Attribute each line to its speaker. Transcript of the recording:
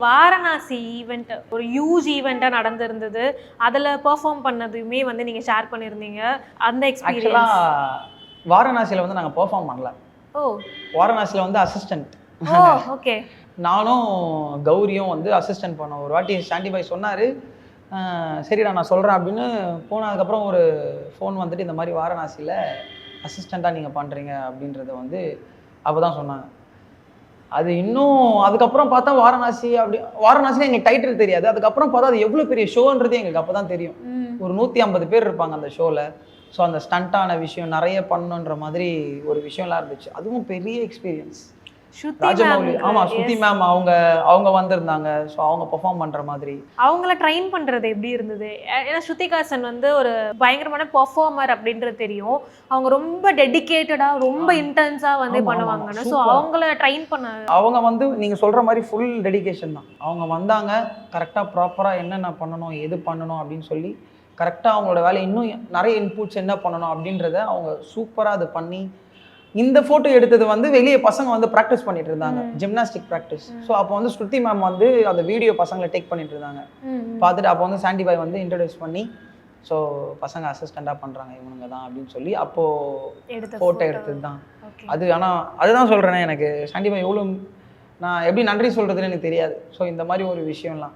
Speaker 1: Varanasi event ஒரு huge ஈவெண்ட்டாக நடந்திருந்தது. அதில் perform பண்ணதுமே வந்து நீங்கள் ஷேர் பண்ணியிருந்தீங்க. அந்த எக்ஸ்பீரியன்ஸ்.
Speaker 2: வாரணாசியில் வந்து நாங்கள் பெர்ஃபார்ம் பண்ணல.
Speaker 1: ஓ,
Speaker 2: வாரணாசியில் வந்து அசிஸ்டன்ட்.
Speaker 1: ஓ, ஓகே.
Speaker 2: நானும் கௌரியும் வந்து அசிஸ்டன்ட் பண்ணோம். ஒரு வாட்டி சாண்டி பாய் சொன்னார், சரிடா நான் சொல்கிறேன் அப்படின்னு போனதுக்கப்புறம் ஒரு ஃபோன் வந்துட்டு இந்த மாதிரி வாரணாசியில் அசிஸ்டண்ட்டாக நீங்கள் பண்ணுறீங்க அப்படின்றத வந்து அப்போ தான் சொன்னாங்க. அது இன்னும் அதுக்கப்புறம் பார்த்தா வாரணாசியில் எங்களுக்கு டைட்டில் தெரியாது. அதுக்கப்புறம் பார்த்தா அது எவ்வளோ பெரிய ஷோன்றது எங்களுக்கு அப்போ தான் தெரியும். ஒரு 150 பேர் இருப்பாங்க அந்த ஷோவில். ஸோ அந்த ஸ்டண்ட்டான விஷயம் நிறைய பண்ணணுன்ற மாதிரி ஒரு விஷயம்லாம் இருந்துச்சு. அதுவும் பெரிய எக்ஸ்பீரியன்ஸ். ராஜமௌலி, ஆமாம், ஸ்ருதி மேம் அவங்க வந்திருந்தாங்க. ஸோ அவங்க பெர்ஃபார்ம் பண்ணுற மாதிரி.
Speaker 1: அவங்கள ட்ரெயின் பண்ணுறது எப்படி இருந்தது? ஏன்னா ஸ்ருதிகாசன் வந்து ஒரு பயங்கரமான பெர்ஃபார்மர் அப்படின்றது தெரியும். அவங்க ரொம்ப டெடிக்கேட்டடாக ரொம்ப இன்டென்ஸாக வந்து பண்ணுவாங்கன்னு. ஸோ அவங்கள ட்ரெயின் பண்ண
Speaker 2: அவங்க வந்து நீங்கள் சொல்கிற மாதிரி ஃபுல் டெடிக்கேஷன் தான். அவங்க வந்தாங்க, கரெக்டாக ப்ராப்பராக என்னென்ன பண்ணணும் எது பண்ணணும் அப்படின்னு சொல்லி கரெக்டாக அவங்களோட வேலை இன்னும் நிறைய இன்புட்ஸ் என்ன பண்ணணும் அப்படின்றத அவங்க சூப்பராக அது பண்ணி இந்த ஃபோட்டோ எடுத்தது வந்து வெளியே பசங்க வந்து ப்ராக்டிஸ் பண்ணிட்டு இருந்தாங்க, ஜிம்னாஸ்டிக் ப்ராக்டிஸ். ஸோ அப்போ வந்து ஸ்ருதி மேம் வந்து அந்த வீடியோ பசங்களை டேக் பண்ணிட்டு இருந்தாங்க. பார்த்துட்டு அப்போ வந்து சாண்டி பாய் வந்து இன்ட்ரடியூஸ் பண்ணி, ஸோ பசங்க அசிஸ்டண்ட்டாக பண்ணுறாங்க இவனுங்க தான் அப்படின்னு சொல்லி அப்போது ஃபோட்டோ எடுத்தது தான் அது. ஆனால் அதுதான் சொல்கிறேனே, எனக்கு சாண்டி பாய் எவ்வளோ நான் எப்படி நன்றி சொல்கிறதுன்னு எனக்கு தெரியாது. ஸோ இந்த மாதிரி ஒரு விஷயம்லாம்